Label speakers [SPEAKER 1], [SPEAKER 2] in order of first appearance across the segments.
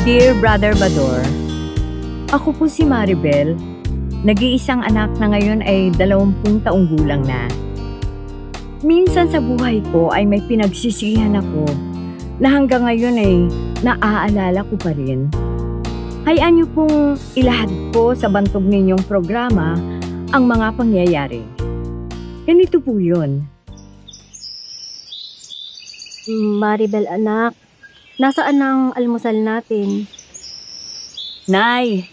[SPEAKER 1] Dear Brother Bador, ako po si Maribel. Nag-iisang anak na ngayon ay 20 taong gulang na. Minsan sa buhay ko ay may pinagsisihan ako na hanggang ngayon ay naaalala ko pa rin. Hayaan niyo pong ilahad ko sa bantog ninyong programa ang mga pangyayari. Ganito po yun.
[SPEAKER 2] Maribel anak, nasaan ang almusal natin?
[SPEAKER 1] Nay,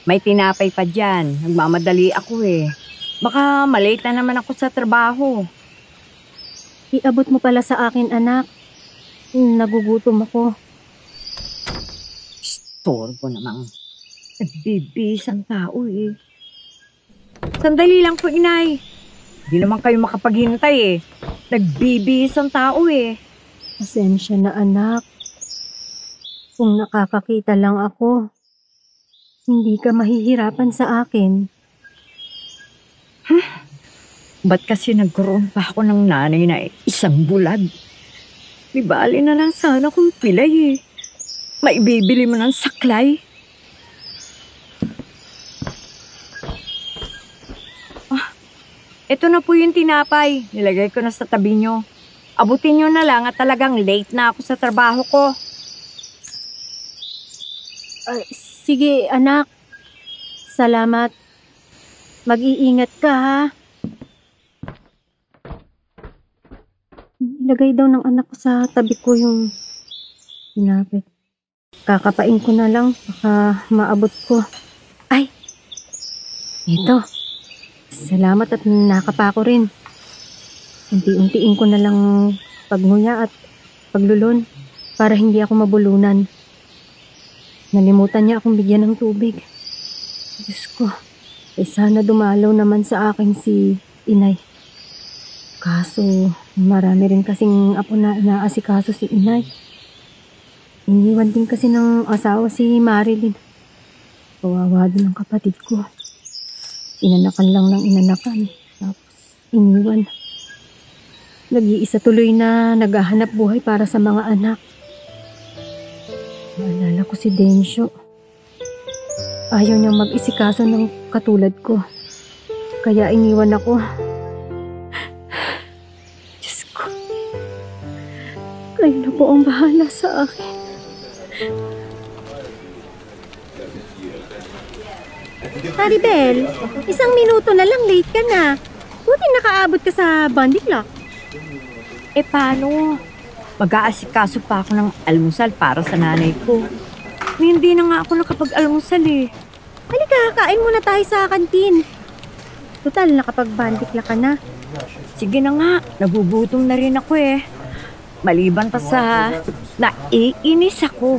[SPEAKER 1] may tinapay pa dyan. Nagmamadali ako eh. Baka malate na naman ako sa trabaho.
[SPEAKER 2] Iabot mo pala sa akin anak. Nagugutom ako.
[SPEAKER 1] Storbo namang. Nagbibis ang tao eh. Sandali lang po, inay. Hindi naman kayo makapaghintay eh. Nagbibis ang tao eh.
[SPEAKER 2] Pasensya na anak. Kung nakakakita lang ako, hindi ka mahihirapan sa akin.
[SPEAKER 1] Ba't kasi nagkaroon pa ako ng nanay na isang bulag? Di bali na lang sana kung pilay eh. Maibibili mo ng saklay. Ito na po yung tinapay. Nilagay ko na sa tabi nyo. Abutin nyo na lang at talagang late na ako sa trabaho ko.
[SPEAKER 2] Sige anak. Salamat. Mag-iingat ka ha. Ilagay daw ng anak ko sa tabi ko yung tinapay. Kakapain ko na lang. Baka maabot ko. Ay! Ito. Salamat at nakapa ko rin. Unti-untiin ko na lang pagnguya at paglulon para hindi ako mabulunan. Nalimutan niya akong bigyan ng tubig. Diyos ko, sana dumalaw naman sa akin si inay. Kaso, marami rin kasing apo na inaasikaso si inay. Iniwan din kasi ng asawa si Marilyn. Kawawa din ang kapatid ko. Inanakan lang ng inanakan. Tapos, iniwan. Nag-iisa tuloy na naghahanap buhay para sa mga anak. Naalala ko si Densyo. Ayaw niyang mag-isikaso ng katulad ko. Kaya iniwan ako. Diyos ko. Kayo na po ang bahala sa akin. Maribel, 1 minuto na lang late ka na. Buti nakaabot ka sa Bondi Clock.
[SPEAKER 1] Eh paano? Mag-aasikaso pa ako ng almusal para sa nanay ko. Hindi na nga ako nakapag-almusal eh.
[SPEAKER 2] Halika, kain muna tayo sa kantin. Total, nakapag-bandikla ka na.
[SPEAKER 1] Sige na nga, nagugutom na rin ako eh. Maliban pa sa naiinis ako.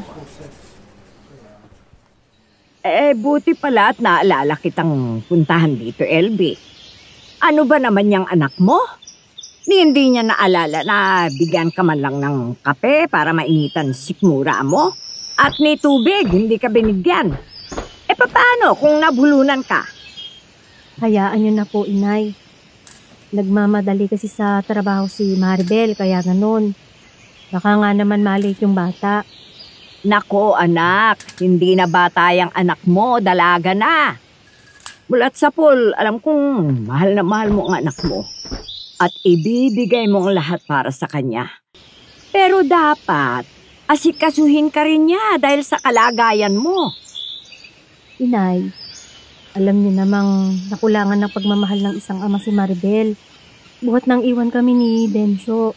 [SPEAKER 1] Buti pala at naalala kitang puntahan dito, LB. Ano ba naman yung anak mo? Hindi niya naalala na bigyan ka man lang ng kape para mainitan sikmura mo? At ni tubig, hindi ka binigyan. Paano kung nabulunan ka?
[SPEAKER 2] Hayaan niyo na po, inay. Nagmamadali kasi sa trabaho si Maribel, kaya ganun. Baka nga naman malate yung bata.
[SPEAKER 1] Nako anak, hindi na bata yung anak mo, dalaga na. Mulat sa pool, alam kong mahal na mahal mo ang anak mo. At ibibigay mo ang lahat para sa kanya. Pero dapat, asikasuhin ka rin niya dahil sa kalagayan mo.
[SPEAKER 2] Inay, alam niyo namang nakulangan ng pagmamahal ng isang ama si Maribel. Buhat nang iwan kami ni Densyo.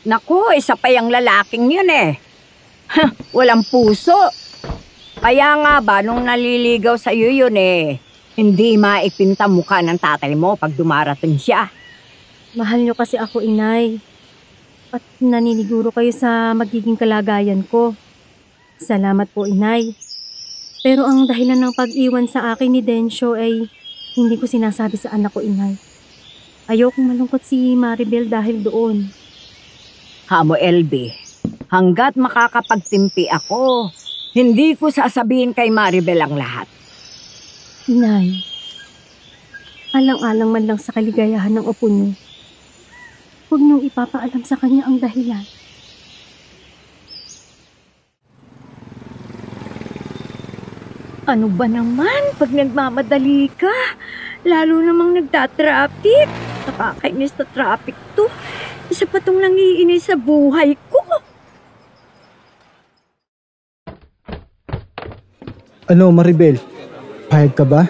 [SPEAKER 1] Naku, isa pa yung lalaking yun eh. Walang puso. Kaya nga ba, nung naliligaw sa iyo yun eh, hindi maipinta mukha ng tatay mo pag dumarating siya.
[SPEAKER 2] Mahal niyo kasi ako, inay. At naniniguro kayo sa magiging kalagayan ko. Salamat po, inay. Pero ang dahilan ng pag-iwan sa akin ni Densyo ay hindi ko sinasabi sa anak ko, inay. Ayokong malungkot si Maribel dahil doon.
[SPEAKER 1] Hamo, LB, hanggat makakapagtimpi ako, hindi ko sasabihin kay Maribel ang lahat.
[SPEAKER 2] Inay, alang-alang man lang sa kaligayahan ng apo niyo. Huwag niyong ipapaalam sa kanya ang dahilan.
[SPEAKER 1] Ano ba naman pag nagmamadali ka? Lalo namang nagtatraffic. Nakakainis na traffic to. Isa pa tong nangiinis sa buhay ko.
[SPEAKER 3] Ano, Maribel? Payag ka ba?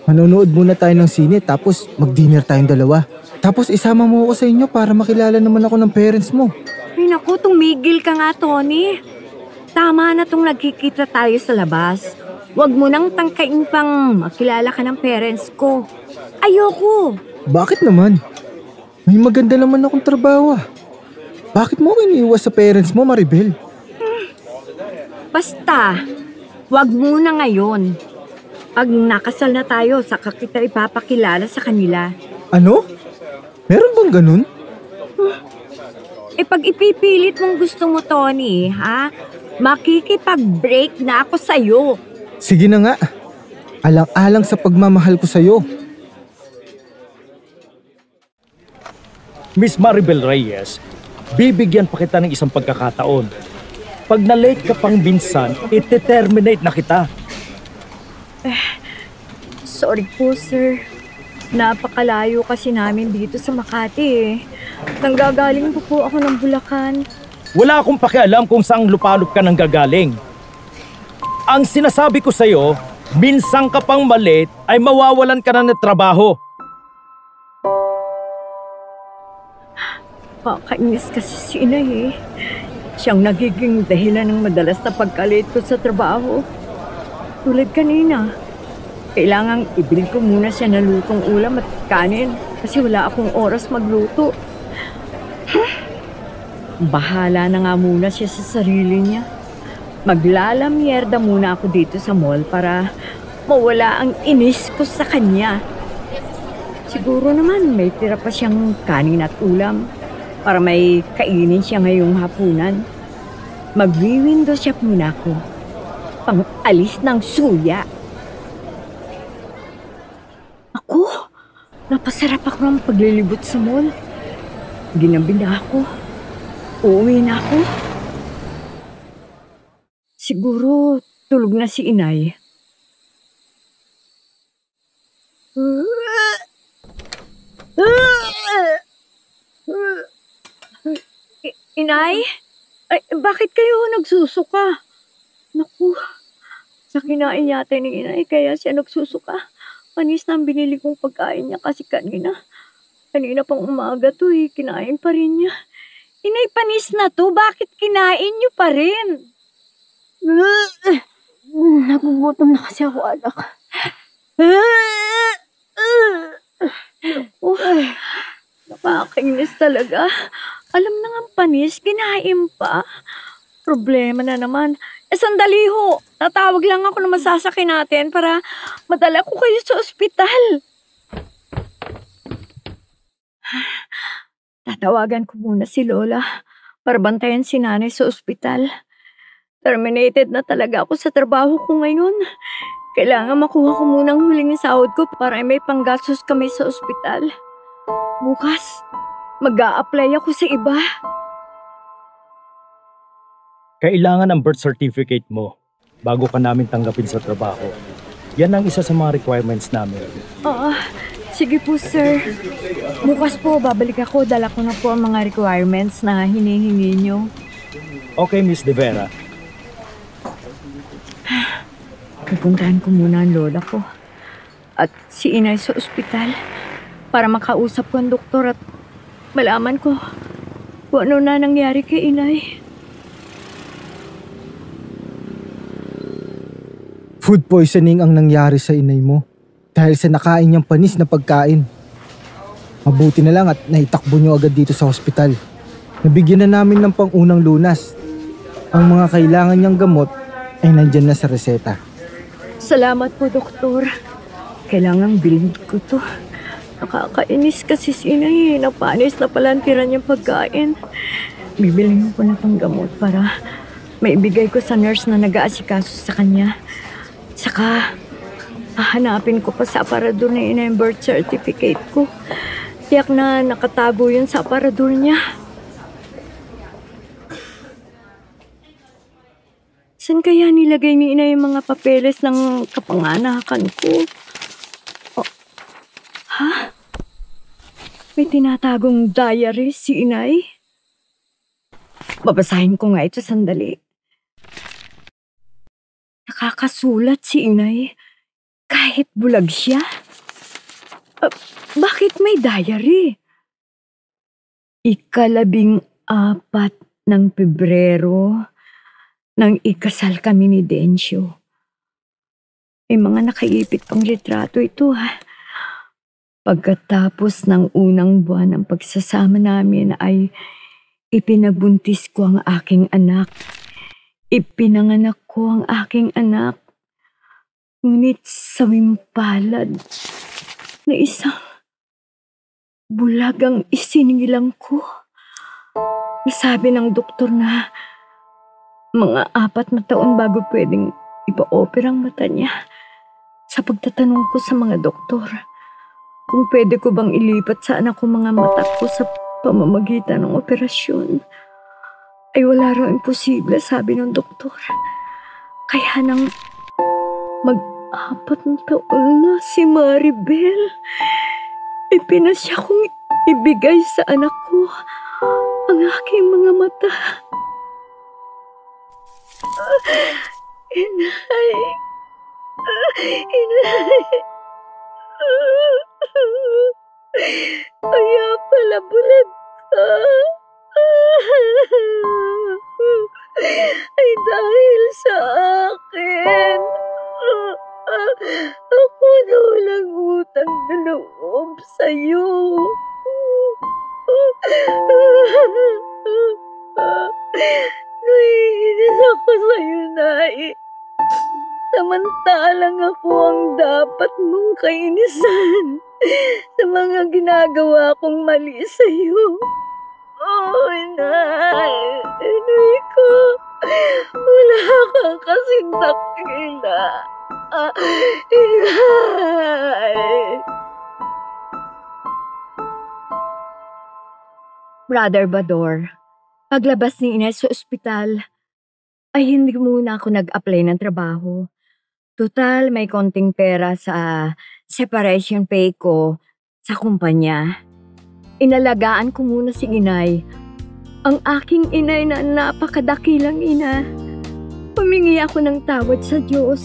[SPEAKER 3] Manonood muna tayo ng sine tapos mag-dinner tayong dalawa. Tapos isama mo ako sa inyo para makilala naman ako ng parents mo.
[SPEAKER 1] Ay naku, tumigil ka nga, Tony. Tama na tong nagkikita tayo sa labas. Huwag mo nang tangkain pang makilala ka ng parents ko. Ayoko.
[SPEAKER 3] Bakit naman? May maganda naman akong trabaho ah. Bakit mo ako iniiwas sa parents mo, Maribel?
[SPEAKER 1] Basta, huwag muna ngayon. Pag nakasal na tayo, saka kita ipapakilala sa kanila.
[SPEAKER 3] Ano? Meron bang ganun?
[SPEAKER 1] Pag ipipilit mong gusto mo, Tony, ha? Makikipag-break na ako sa'yo.
[SPEAKER 3] Sige na nga. Alang-alang sa pagmamahal ko sa'yo.
[SPEAKER 4] Miss Maribel Reyes, bibigyan pa kita ng isang pagkakataon. Pag na-late ka pang minsan, ite-terminate na kita.
[SPEAKER 1] Sorry po, sir. Napakalayo kasi namin dito sa Makati eh. Nanggagaling po ako ng Bulacan.
[SPEAKER 4] Wala akong pakialam kung saang lupalop ka nang gagaling. Ang sinasabi ko sa'yo, minsan ka pang malate ay mawawalan ka na ng trabaho.
[SPEAKER 1] Pakainis kasi si Inay eh. Siyang nagiging dahilan ng madalas na pagkalate ko sa trabaho. Tulad kanina, kailangang ibili ko muna siya ng lutong ulam at kanin kasi wala akong oras magluto. Bahala na nga muna siya sa sarili niya. Maglalamyerda muna ako dito sa mall para mawala ang inis ko sa kanya. Siguro naman may tira pa siyang kanin at ulam para may kainin siya ngayong hapunan. Magwi-window shop muna ako. Pang-alis ng suya. Ako? Napasarap ako ng paglilibot sa mall. Ginabi na ako. Uuwi na ako. Siguro tulog na si Inay. Inay? Ay, bakit kayo nagsusuka? Naku, sa kinain yata ni Inay kaya siya nagsusuka. Panis na ang binili kong pagkain niya kasi kanina. Kanina pang umaga to eh, kinain pa rin niya. Inay, panis na to, bakit kinain niyo pa rin?
[SPEAKER 2] Nagugutom na kasi ako, anak.
[SPEAKER 1] Nakakainis talaga. Alam na nga panis, kinain pa. Problema na naman. Sandali ho. Natawag lang ako na masasakay natin para madala ko kayo sa ospital. Tatawagan ko muna si Lola para bantayan si Nanay sa ospital. Terminated na talaga ako sa trabaho ko ngayon. Kailangan makuha ko muna ang huling sahod ko para may panggastos kami sa ospital. Bukas, mag-a-apply ako sa iba.
[SPEAKER 4] Kailangan ang birth certificate mo bago ka namin tanggapin sa trabaho. Yan ang isa sa mga requirements namin.
[SPEAKER 1] Sige po, sir. Bukas po, babalik ako. Dala ko na po ang mga requirements na hinihingi nyo.
[SPEAKER 4] Okay, Miss De Vera.
[SPEAKER 1] Pupuntahan ko muna ang lola ko at si Inay sa ospital para makausap ko ang doktor at malaman ko kung ano na nangyari kay Inay.
[SPEAKER 3] Food poisoning ang nangyari sa inay mo dahil sa nakain niyang panis na pagkain. Mabuti na lang at naitakbo niyo agad dito sa ospital. Nabigyan na namin ng pang-unang lunas. Ang mga kailangan niyang gamot ay nandyan na sa reseta.
[SPEAKER 1] Salamat po, doktor. Kailangang bilhin ko to. Nakakainis kasi si Inay. Napanis na pala ang tira niyang pagkain. Bibilhin ko na pang gamot para maibigay ko sa nurse na nag-aasikaso sa kanya. Saka, hahanapin ko pa sa aparador na Inay yung birth certificate ko. Tiyak na nakatago yun sa aparador niya. Saan kaya nilagay ni Inay yung mga papeles ng kapanganakan ko? Oh, ha? May tinatagong diary si Inay? Babasahin ko nga ito sandali. Nakakasulat si Inay kahit bulag siya. Bakit may diary? 14 ng Pebrero nang ikasal kami ni Dencio. May mga nakaipit pang litrato ito ha. Pagkatapos ng unang buwan ng pagsasama namin ay ipinagbuntis ko ang aking anak. Ipinanganak ko ang aking anak. Ngunit sawing palad na isang bulagang isinilang ko. Nasabi ng doktor na mga 4 na taon bago pwedeng ipa-opera ang mata niya. Sa pagtatanong ko sa mga doktor, kung pwede ko bang ilipat sa anak ko mga mata ko sa pamamagitan ng operasyon, ay wala raw imposible, sabi ng doktor. Kaya nang mag-4 na taon na si Maribel, ipinasya kong ibigay sa anak ko ang aking mga mata. Inay. Inay. Kaya pala bulag ka. Ay dahil sa akin. Ako na walang utang na loob sa'yo. Naiinis ako sa'yo, Nay. Samantalang ako ang dapat mong kainisan sa mga ginagawa kong mali sa'yo. Oh, Nay. Inay ko. Wala kang kasing dakila. Inay.
[SPEAKER 2] Brother Bador, paglabas ni Ines sa ospital, ay hindi muna ako nag-apply ng trabaho. Total, may konting pera sa separation pay ko sa kumpanya. Inalagaan ko muna si Inay. Ang aking inay na napakadakilang ina. Humingi ako ng tawad sa Diyos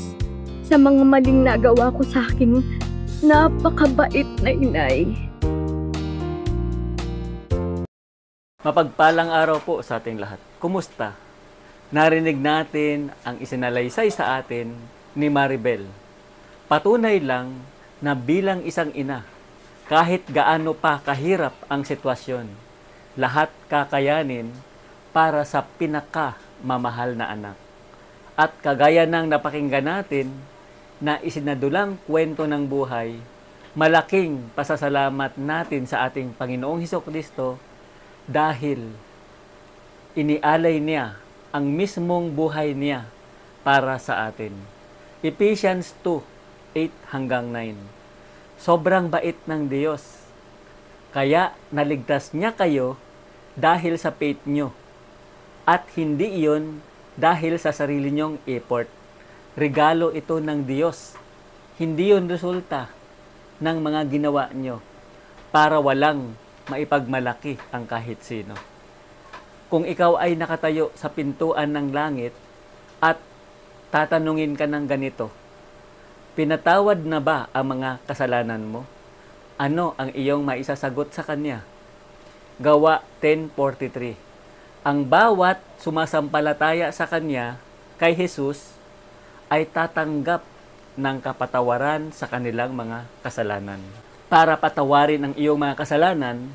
[SPEAKER 2] sa mga maling nagawa ko sa aking napakabait na inay.
[SPEAKER 5] Mapagpalang araw po sa ating lahat. Kumusta? Narinig natin ang isinalaysay sa atin ni Maribel. Patunay lang na bilang isang ina, kahit gaano pa kahirap ang sitwasyon, lahat kakayanin para sa pinakamamahal na anak. At kagaya ng napakinggan natin na isinadulang kwento ng buhay, malaking pasasalamat natin sa ating Panginoong Hesukristo dahil inialay niya ang mismong buhay niya para sa atin. Ephesians 2:8-9. Sobrang bait ng Diyos. Kaya naligtas niya kayo dahil sa faith nyo. At hindi iyon dahil sa sarili nyong effort. Regalo ito ng Diyos. Hindi yun resulta ng mga ginawa nyo para walang maipagmalaki ang kahit sino. Kung ikaw ay nakatayo sa pintuan ng langit at tatanungin ka ng ganito, pinatawad na ba ang mga kasalanan mo? Ano ang iyong maisasagot sa Kanya? Gawa 10:43. Ang bawat sumasampalataya sa Kanya, kay Jesus, ay tatanggap ng kapatawaran sa kanilang mga kasalanan. Para patawarin ang iyong mga kasalanan,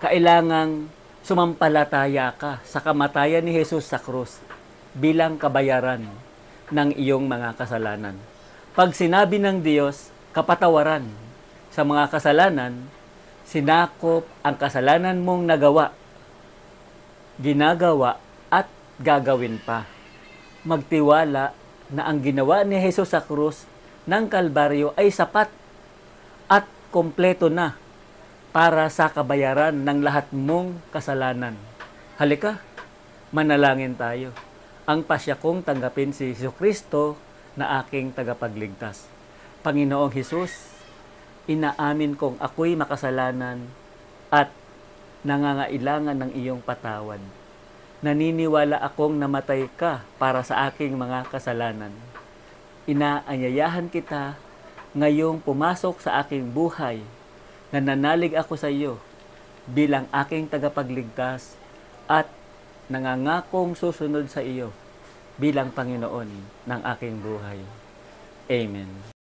[SPEAKER 5] kailangang sumampalataya ka sa kamatayan ni Jesus sa krus bilang kabayaran ng iyong mga kasalanan. Pag sinabi ng Diyos, kapatawaran sa mga kasalanan, sinakop ang kasalanan mong nagawa, ginagawa at gagawin pa. Magtiwala na ang ginawa ni Jesus sa krus ng Kalbaryo ay sapat at kompleto na para sa kabayaran ng lahat mong kasalanan. Halika, manalangin tayo. ang pasya kong tanggapin si Jesucristo na aking tagapagligtas. Panginoong Hesus, inaamin kong ako'y makasalanan at nangangailangan ng iyong patawad. Naniniwala akong namatay ka para sa aking mga kasalanan. Inaanyayahan kita ngayong pumasok sa aking buhay. Nananalig ako sa iyo bilang aking tagapagligtas at nangangakong susunod sa iyo bilang Panginoon ng aking buhay. Amen.